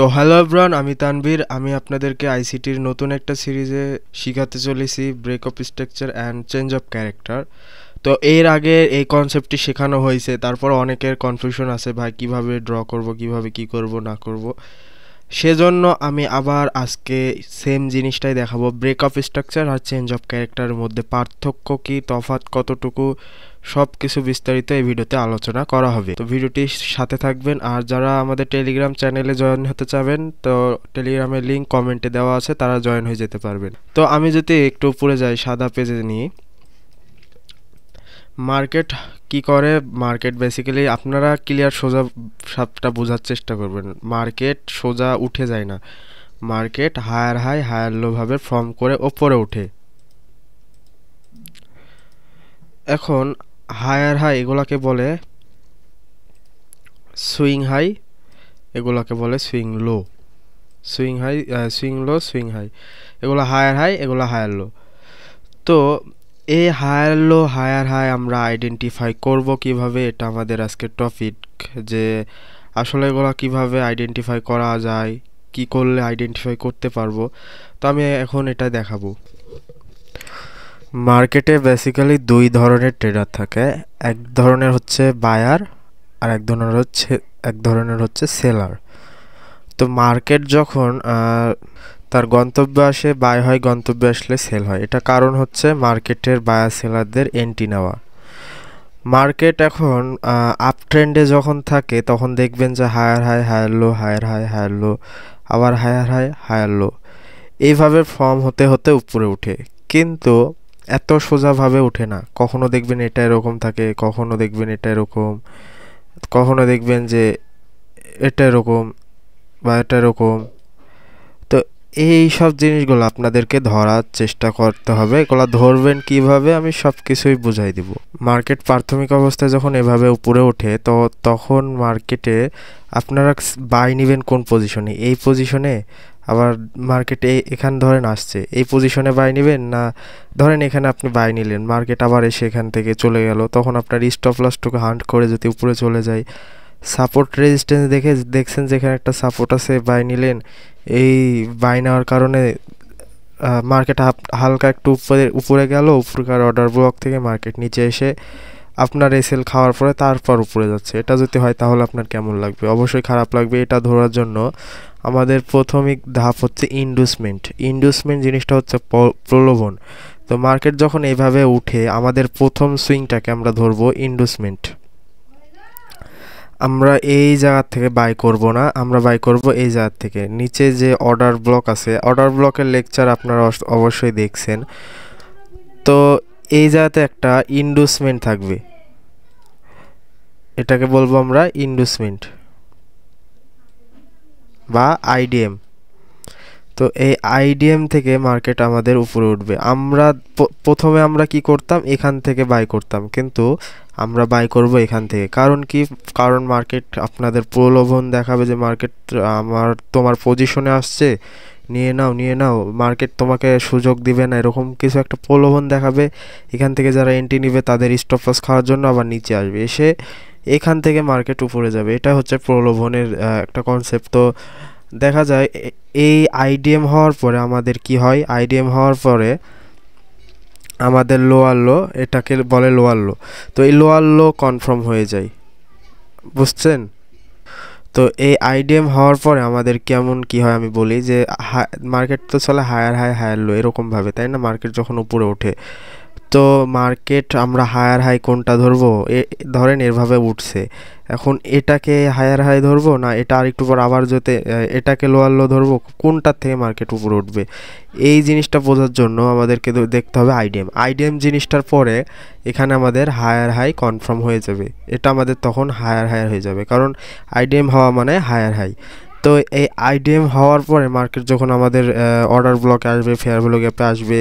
তো hello everyone, আমি তানভীর। আমি আপনাদেরকে আইসিটির নতুন একটা সিরিজে শিখাতে চলেছি break of structure and change of character. তো এর আগে এই কনসেপ্টটি শেখানো হয়েছে, তারপর অনেকের কনফিউশন আছে ভাই কিভাবে ড্র করব, কিভাবে কি করব না করব। সেজন্য আমি আবার আজকে সেম জিনিসটাই দেখাবো। ব্রেক অফ স্ট্রাকচার আর চেঞ্জ অফ ক্যারেক্টারের মধ্যে পার্থক্য কি, তফাৎ কতটুকু, সব কিছু বিস্তারিত এই ভিডিওতে আলোচনা করা হবে। তো ভিডিওটির সাথে থাকবেন। আর যারা আমাদের টেলিগ্রাম চ্যানেলে জয়েন হতে চাবেন, তো টেলিগ্রামের লিঙ্ক কমেন্টে দেওয়া আছে, তারা জয়েন হয়ে যেতে পারবেন। তো আমি যদি একটু উপরে যাই, সাদা পেজে নিই, মার্কেট কি করে। মার্কেট বেসিক্যালি আপনারা ক্লিয়ার সোজা সবটা বোঝার চেষ্টা করবেন। মার্কেট সোজা উঠে যায় না, market higher high higher low ভাবে ফর্ম করে ওপরে ওঠে। এখন হায়ার হাই এগুলাকে বলে সুইং হাই, এগুলাকে বলে swing low. Swing high, swing low, swing high, এগুলো হায়ার হাই, এগুলো হায়ার লো। তো এই হায়ার লো হায়ার হাই আমরা আইডেন্টিফাই করব কিভাবে, এটা আমাদের আজকের টপিক। যে আসলে এগুলো কিভাবে আইডেন্টিফাই করা যায়, কি করলে আইডেন্টিফাই করতে পারবো, তো আমি এখন এটা দেখাবো। মার্কেটে বেসিক্যালি দুই ধরনের ট্রেডার থাকে। এক ধরনের হচ্ছে বায়ার আর এক ধরনের হচ্ছে সেলার। তো মার্কেট যখন তার গন্তব্যে আসে বাই হয়, গন্তব্যে আসলে সেল হয়। এটা কারণ হচ্ছে মার্কেটের বায়ার সেলারদের এন্ট্রি নেওয়া। মার্কেট এখন আপ ট্রেন্ডে যখন থাকে তখন দেখবেন যে higher high higher low, higher high higher low, আবার হায়ার হাই হায়ার লো, এইভাবে ফর্ম হতে হতে উপরে উঠে। কিন্তু এত সোজাভাবে উঠে না। কখনো দেখবেন এটা এরকম থাকে, কখনো দেখবেন এটা এরকম, কখনো দেখবেন যে এটা এরকম বা এটা এরকম। তো এই সব জিনিসগুলো আপনাদেরকে ধরার চেষ্টা করতে হবে। এগুলো ধরবেন কিভাবে আমি সব কিছুই বুঝাই দিব। মার্কেট প্রাথমিক অবস্থায় যখন এভাবে উপরে ওঠে, তো তখন মার্কেটে আপনারা বাই নেবেন কোন পজিশনে, এই পজিশনে। আবার মার্কেটে এখান ধরেন আসছে, এই পজিশনে বাই নেবেন, না ধরেন এখানে আপনি বাই নিলেন, মার্কেট আবার এসে এখান থেকে চলে গেল, তখন আপনার স্টপ লসটুকু হান্ট করে যদি উপরে চলে যায়, সাপোর্ট রেজিস্ট্যান্স দেখছেন যেখানে একটা সাপোর্ট আছে, বাই নিলেন। এই বাই নেওয়ার কারণে মার্কেট হালকা একটু উপরে গেল, উপরকার অর্ডার ব্লক থেকে মার্কেট নিচে এসে আপনার এসএল খাওয়ার পরে তারপর উপরে যাচ্ছে। এটা যদি হয় তাহলে আপনার কেমন লাগবে? অবশ্যই খারাপ লাগবে। এটা ধরার জন্য আমাদের প্রাথমিক ধাপ হচ্ছে ইন্ডুসমেন্ট। ইন্ডুসমেন্ট জিনিসটা হচ্ছে প্রলোভন। তো মার্কেট যখন এইভাবে উঠে, আমাদের প্রথম সুইংটাকে আমরা ধরবো ইন্ডুসমেন্ট। আমরা এই জায়গা থেকে বাই করব না, আমরা বাই করব এই জায়গা থেকে। নিচে যে অর্ডার ব্লক আছে, অর্ডার ব্লকের লেকচার আপনারা অবশ্যই দেখছেন। তো এই জায়গাতে একটা ইন্ডুসমেন্ট থাকবে, এটাকে বলবো আমরা ইন্ডুসমেন্ট বা আইডিএম। তো এই আইডিএম থেকে মার্কেট আমাদের উপরে উঠবে। আমরা প্রথমে আমরা কি করতাম, এখান থেকে বাই করতাম, কিন্তু আমরা বাই করব এখান থেকে। কারণ কি? কারণ মার্কেট আপনাদের প্রলোভন দেখাবে যে মার্কেট তোমার পজিশনে আসছে, নিয়ে নাও নিয়ে নাও। মার্কেট তোমাকে সুযোগ দিবে না, এরকম কিছু একটা প্রলোভন দেখাবে। এখান থেকে যারা এন্ট্রি নেবে তাদের স্টপ লস খাওয়ার জন্য আবার নিচে আসবে, এসে এখান থেকে মার্কেট উপরে যাবে। এটা হচ্ছে প্রলোভনের একটা কনসেপ্ট। তো দেখা যায় এই আইডিএম হওয়ার পরে আমাদের কি হয়, আইডিএম হওয়ার পরে আমাদের লোয়ার লো, এটাকে বলে লোয়ার লো। তো এই লোয়ার লো কনফার্ম হয়ে যায়, বুঝছেন? তো এই আইডিএম হওয়ার পরে আমাদের কেমন কি হয় আমি বলি। যে মার্কেট তো চলে হায়ার হাই হায়ার লো এরকমভাবে, তাই না? মার্কেট যখন উপরে ওঠে, তো মার্কেট আমরা হায়ার হাই কোনটা ধরবো, ধরেন এভাবে উঠছে, এখন এটাকে হায়ার হাই ধরবো, না এটা আর একটু পর আবার যদি এটাকে লোয়ার লো ধরবো, কোনটার থেকে মার্কেট উপরে উঠবে, এই জিনিসটা বোঝার জন্য আমাদেরকে দেখতে হবে আইডিএম। আইডিএম জিনিসটার পরে এখানে আমাদের হায়ার হাই কনফার্ম হয়ে যাবে। এটা আমাদের তখন হায়ার হায়ার হয়ে যাবে, কারণ আইডিএম হওয়া মানে হায়ার হাই। তো এই আইডিএম হওয়ার পরে মার্কেট যখন আমাদের অর্ডার ব্লকে আসবে, ফেয়ার ভ্যালু গ্যাপে আসবে,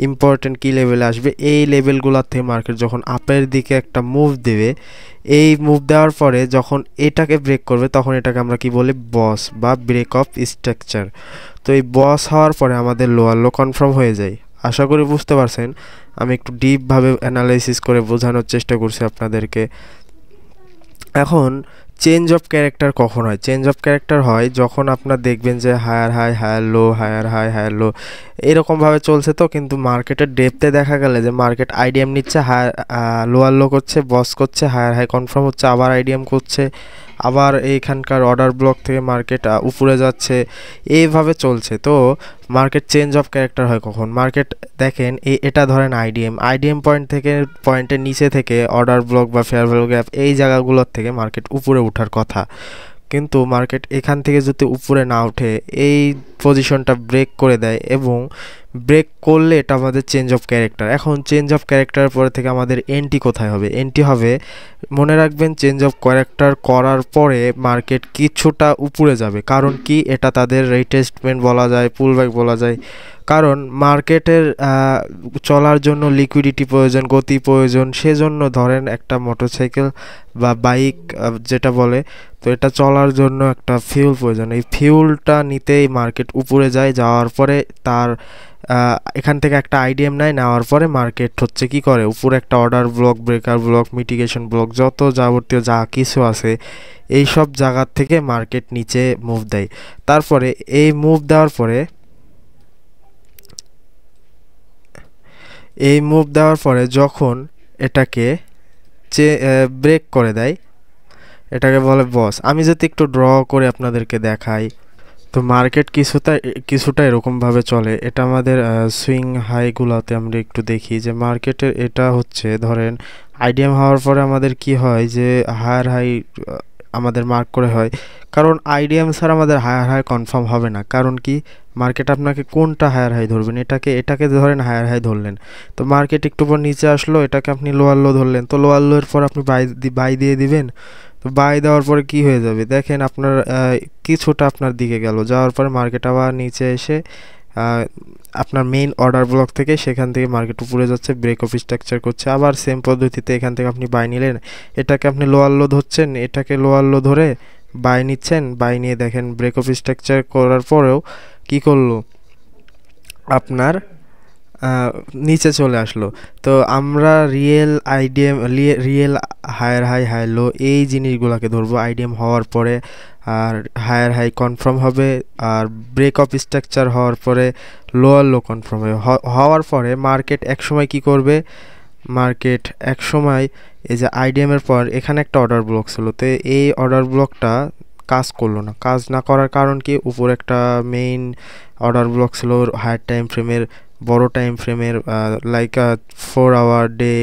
ইম্পর্টেন্ট কি লেভেলে আসবে, এই লেভেলগুলোর থেকে মার্কেট যখন আপের দিকে একটা মুভ দেবে, এই মুভ দেওয়ার পরে যখন এটাকে ব্রেক করবে, তখন এটাকে আমরা কি বলি, বস বা ব্রেক অফ স্ট্রাকচার। তো এই বস হওয়ার পরে আমাদের লোয়ার লো কনফার্ম হয়ে যায়। আশা করি বুঝতে পারছেন। আমি একটু ডিপভাবে অ্যানালাইসিস করে বোঝানোর চেষ্টা করছি আপনাদেরকে। এখন চেঞ্জ অফ ক্যারেক্টার কখন হয়? চেঞ্জ অফ ক্যারেক্টার হয় যখন আপনার দেখবেন যে higher high higher low, higher high higher low এরকমভাবে চলছে, তো কিন্তু মার্কেটের ডেপথে দেখা গেলে যে মার্কেট আইডিএম নিচ্ছে, হায়ার লোয়ার লো করছে, বস করছে, হায়ার হাই কনফার্ম হচ্ছে, আবার আইডিএম করছে, আবার এইখানকার অর্ডার ব্লক থেকে মার্কেট উপরে যাচ্ছে, এইভাবে চলছে। তো মার্কেট চেঞ্জ অফ ক্যারেক্টার হয় কখন? মার্কেট দেখেন এটা ধরেন আইডিএম পয়েন্ট থেকে, পয়েন্টের নিচে থেকে অর্ডার ব্লক বা ফেয়ার ভ্যালু গ্যাপ এই জায়গাগুলোর থেকে মার্কেট উপরে ওঠার কথা, কিন্তু মার্কেট এখান থেকে যদি উপরে না ওঠে, এই পজিশনটা ব্রেক করে দেয়, এবং ব্রেক করলে এটা আমাদের চেঞ্জ অফ ক্যারেক্টার। এখন চেঞ্জ অফ ক্যারেক্টারের পরে থেকে আমাদের এন্ট্রি কোথায় হবে? এন্ট্রি হবে, মনে রাখবেন, চেঞ্জ অফ ক্যারেক্টার করার পরে মার্কেট কিছুটা উপরে যাবে। কারণ কি? এটা তাদের রিটেস্টমেন্ট বলা যায়, পুলব্যাক বলা যায়। কারণ মার্কেটের চলার জন্য লিকুইডিটি প্রয়োজন, গতি প্রয়োজন। সেজন্য ধরেন একটা মোটরসাইকেল বা বাইক যেটা বলে, তো এটা চলার জন্য একটা ফিউল প্রয়োজন। এই ফিউলটা নিতেই মার্কেট উপরে যায়, যাওয়ার পরে তার এখান থেকে একটা আইডিএম নেওয়ার পরে মার্কেট হচ্ছে কি করে, উপরে একটা order block, breaker block, mitigation block, যত যাবতীয় যা কিছু আছে এই সব জায়গার থেকে মার্কেট নিচে মুভ দেয়। তারপরে এই মুভ দেওয়ার পরে যখন এটাকে ব্রেক করে দেয়, এটাকে বলে বস। আমি যদি একটু ড্র করে আপনাদেরকে দেখাই, তো মার্কেট কিছুটা এরকমভাবে চলে। এটা আমাদের সুইং হাইগুলোতে আমরা একটু দেখি যে মার্কেটের এটা হচ্ছে, ধরেন আইডিএম হওয়ার পরে আমাদের কি হয় যে হায়ার হাই আমাদের মার্ক করে হয়। কারণ আইডিএম ছাড়া আমাদের হায়ার হাই কনফার্ম হবে না। কারণ কি? মার্কেট আপনাকে কোনটা হায়ার হাই ধরবেন, এটাকে ধরেন হায়ার হাই ধরলেন, তো মার্কেট একটু পর নিচে আসলো, এটাকে আপনি লোয়ার লো ধরলেন, তো লোয়ার লো এর পর আপনি বাই দিয়ে দিবেন। তো বাই দেওয়ার পরে কি হয়ে যাবে দেখেন, আপনার কিছুটা আপনার দিকে গেল, যাওয়ার পরে মার্কেট আবার নিচে এসে আপনার মেইন অর্ডার ব্লক থেকে, সেখান থেকে মার্কেট উপরে যাচ্ছে, ব্রেক অফ স্ট্রাকচার করছে। আবার সেম পদ্ধতিতে এখান থেকে আপনি বাই নিলেন, এটাকে আপনি লোয়ার লো ধরছেন, এটাকে লোয়ার লো ধরে বাই নিচ্ছেন, বাই নিয়ে দেখেন ব্রেক অফ স্ট্রাকচার করার পরেও কি করলো, আপনার নিচে চলে আসলো। তো আমরা real higher high higher low এই জিনিসগুলোকে ধরবো আইডিএম হওয়ার পরে। আর হায়ার হাই কনফার্ম হবে, আর ব্রেক অফ স্ট্রাকচার হওয়ার পরে লোয়ার লো কনফার্ম হবে। হওয়ার পরে মার্কেট একসময় কি করবে, মার্কেট একসময় এই যে আইডিএমের পর এখানে একটা অর্ডার ব্লক ছিল, তো এই অর্ডার ব্লকটা কাজ করলো না। কাজ না করার কারণ কি? উপর একটা মেইন অর্ডার ব্লক ছিল হায়ার টাইম ফ্রেমের, বড় টাইম ফ্রেমের, লাইক 4 আওয়ার ডে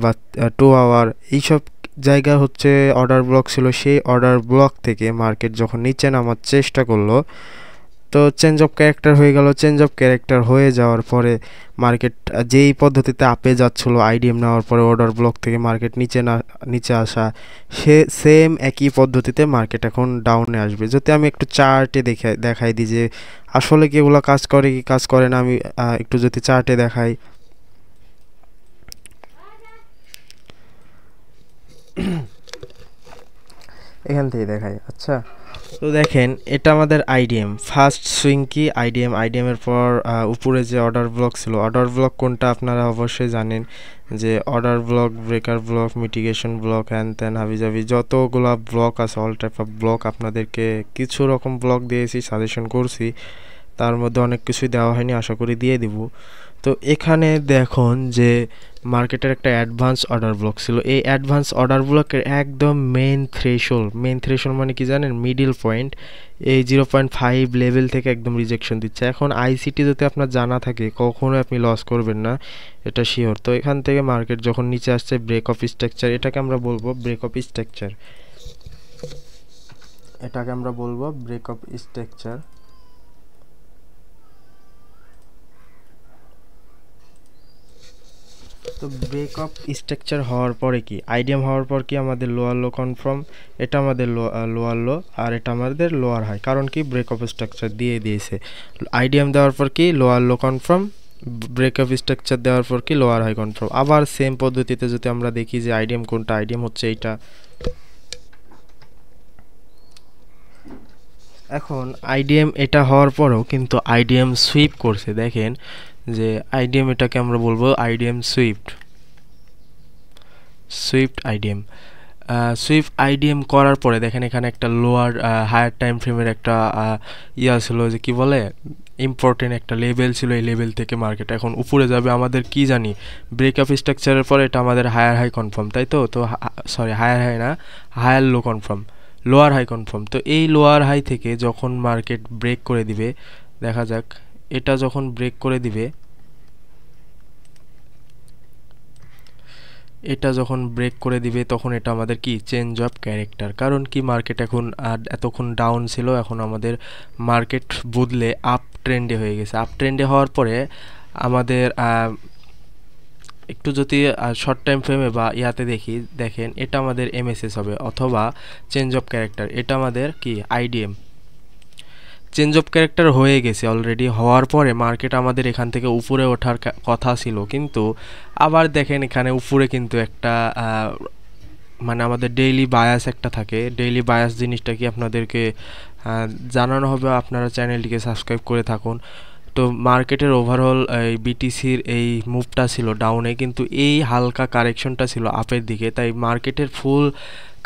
বা 2 আওয়ার, এইসব জায়গা হচ্ছে অর্ডার ব্লক ছিল। সেই অর্ডার ব্লক থেকে মার্কেট যখন নিচে নামার চেষ্টা করলো, তো চেঞ্জ অফ ক্যারেক্টার হয়ে গেল। চেঞ্জ অফ ক্যারেক্টার হয়ে যাওয়ার পরে মার্কেট যেই পদ্ধতিতে আপে যাচ্ছিলো আইডিএম নেওয়ার পরে অর্ডার ব্লক থেকে মার্কেট নিচে আসা, সেম একই পদ্ধতিতে মার্কেট এখন ডাউনে আসবে। যদি আমি একটু চার্টে দেখাই দিই যে আসলে কি এগুলো কাজ করে কি কাজ করে না, আমি একটু যদি চার্টে দেখাই, এখান থেকে দেখাই। আচ্ছা, তো দেখেন এটা আমাদের আইডিএম ফার্স্ট সুইং কি আইডিএমের পর উপরে যে অর্ডার ব্লক ছিল, অর্ডার ব্লক কোনটা আপনারা অবশ্যই জানেন যে order block, breaker block, mitigation block, হ্যান ত্যান হাবিজাবি যতগুলো ব্লক আছে, অল টাইপ অফ ব্লক আপনাদেরকে কিছু রকম ব্লক দিয়েছি, সাজেশন করছি, তার মধ্যে অনেক কিছুই দেওয়া হয়নি, আশা করি দিয়ে দিব। তো এখানে দেখুন যে মার্কেটের একটা অ্যাডভান্স অর্ডার ব্লক ছিল। এই অ্যাডভান্স অর্ডার ব্লকের একদম মেন থ্রেশহোল্ড মানে কি জানেন, মিডিল পয়েন্ট, এই 0.5 লেভেল থেকে একদম রিজেকশন দিচ্ছে। এখন আইসিটি যদি আপনার জানা থাকে কখনোই আপনি লস করবেন না, এটা শিওর। তো এখান থেকে মার্কেট যখন নিচে আসছে, ব্রেক অফ স্ট্রাকচার, এটাকে আমরা বলবো ব্রেক অফ স্ট্রাকচার, তো ব্রেক অফ স্ট্রাকচার হওয়ার পরে কি, আইডিএম হওয়ার পর কি আমাদের লোয়ার লো কনফার্ম, এটা আমাদের লোয়ার লো, আর এটা আমাদের লোয়ার হাই। কারণ কি? ব্রেক অফ স্ট্রাকচার দিয়েছে। আইডিএম দেওয়ার পর কি lower low confirm, break of structure দেওয়ার পর কি লোয়ার হাই কনফার্ম। আবার সেম পদ্ধতিতে যদি আমরা দেখি যে আইডিএম কোনটা, আইডিএম হচ্ছে এইটা। এখন আইডিএম এটা হওয়ার পরেও কিন্তু আইডিএম সুইপ করছে, দেখেন যে আইডিএম, এটাকে আমরা বলবো IDM Swift IDM. Sweep IDM করার পরে দেখেন এখানে একটা লোয়ার হায়ার টাইম ফ্রেমের একটা ইয়া ছিল যে কি বলে ইম্পর্টেন্ট একটা লেভেল ছিল, এই লেভেল থেকে মার্কেট এখন উপরে যাবে আমাদের কি জানি ব্রেকআপ স্ট্রাকচারের পরে এটা আমাদের হায়ার হাই কনফার্ম, তাই তো তো সরি হায়ার হাই না, higher low confirm, lower high confirm. তো এই লোয়ার হাই থেকে যখন মার্কেট ব্রেক করে দিবে, দেখা যাক এটা যখন ব্রেক করে দিবে, এটা যখন ব্রেক করে দিবে তখন এটা আমাদের কি চেঞ্জ অফ ক্যারেক্টার। কারণ কি মার্কেট এখন এতক্ষণ ডাউন ছিল, এখন আমাদের মার্কেট বদলে আপ ট্রেন্ডে হয়ে গেছে। আপ ট্রেন্ডে হওয়ার পরে আমাদের একটু যদি শর্ট টাইম ফ্রেমে বা ইয়াতে দেখি, দেখেন এটা আমাদের এমএসএস হবে অথবা চেঞ্জ অফ ক্যারেক্টার, এটা আমাদের কি আইডিএম। চেঞ্জ অফ ক্যারেক্টার হয়ে গেছে অলরেডি, হওয়ার পরে মার্কেট আমাদের এখান থেকে উপরে ওঠার কথা ছিল, কিন্তু আবার দেখেন এখানে উপরে কিন্তু একটা মানে আমাদের ডেইলি বায়াস একটা থাকে। ডেইলি বায়াস জিনিসটা কি আপনাদেরকে জানানো হবে, আপনারা চ্যানেলটিকে সাবস্ক্রাইব করে থাকুন। তো মার্কেটের ওভারঅল এই বিটিসির এই মুভটা ছিল ডাউনে, কিন্তু এই হালকা কারেকশনটা ছিল আপের দিকে, তাই মার্কেটের ফুল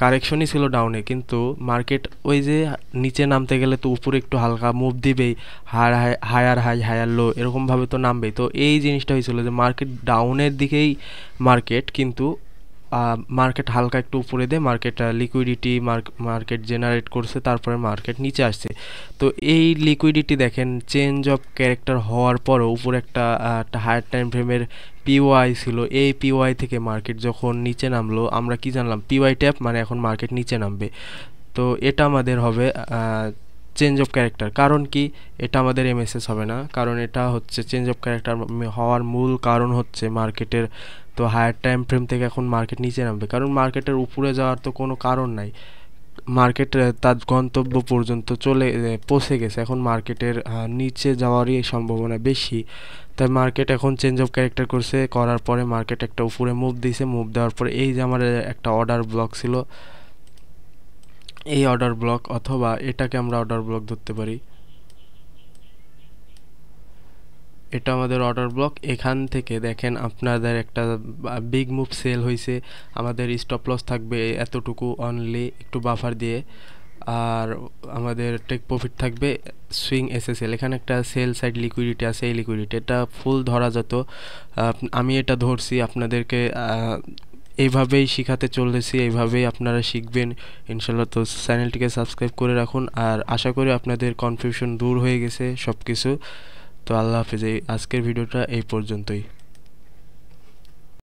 কারেকশনই ছিল ডাউনে। কিন্তু মার্কেট ওই যে নিচে নামতে গেলে তো উপরে একটু হালকা মুভ দিবেই, হায়ার হাই হায়ার লো এরকমভাবে তো নামবেই। তো এই জিনিসটা হয়েছিল যে মার্কেট ডাউনের দিকেই মার্কেট, কিন্তু মার্কেট হালকা একটু উপরে দিয়ে মার্কেট লিকুইডিটি মার্কেট জেনারেট করছে, তারপরে মার্কেট নিচে আসছে। তো এই লিকুইডিটি দেখেন চেঞ্জ অফ ক্যারেক্টার হওয়ার পরও উপরে একটা হায়ার টাইম ফ্রেমের পিওয়াই ছিল, এই পিওয়াই থেকে মার্কেট যখন নিচে নামলো আমরা কি জানলাম পিওয়াই ট্যাপ মানে এখন মার্কেট নিচে নামবে। তো এটা আমাদের হবে চেঞ্জ অফ ক্যারেক্টার। কারণ কি এটা আমাদের এমএসএস হবে না, কারণ এটা হচ্ছে চেঞ্জ অফ ক্যারেক্টার হওয়ার মূল কারণ হচ্ছে মার্কেটের তো হায়ার টাইম ফ্রেম থেকে এখন মার্কেট নিচে নামবে, কারণ মার্কেটের উপরে যাওয়ার তো কোনো কারণ নাই। মার্কেট তার গন্তব্য পর্যন্ত পৌঁছে গেছে, এখন মার্কেটের নিচে যাওয়ারই সম্ভাবনা বেশি। তাই মার্কেট এখন চেঞ্জ অফ ক্যারেক্টার করছে, করার পরে মার্কেট একটা উপরে মুভ দিয়েছে, মুভ দেওয়ার পরে এই যে আমার একটা অর্ডার ব্লক ছিল, এই অর্ডার ব্লক অথবা এটাকে আমরা অর্ডার ব্লক ধরতে পারি, এটা আমাদের অর্ডার ব্লক। এখান থেকে দেখেন আপনাদের একটা বিগ মুভ সেল হয়েছে, আমাদের স্টপ লস থাকবে এতটুকু অনলি, একটু বাফার দিয়ে, আর আমাদের টেক প্রফিট থাকবে সুইং এসএসএল। এখানে একটা সেল সাইড লিকুইডিটি আছে, এই লিকুইডিটি এটা ফুল ধরা যেত, আমি এটা ধরছি, আপনাদেরকে এইভাবেই শিখাতে চলেছি, এইভাবেই আপনারা শিখবেন ইনশাল্লাহ। তো চ্যানেলটিকে সাবস্ক্রাইব করে রাখুন, আর আশা করি আপনাদের কনফিউশন দূর হয়ে গেছে সব কিছু। তো আল্লাহ হাফিজ, আজকের ভিডিওটা এই পর্যন্তই।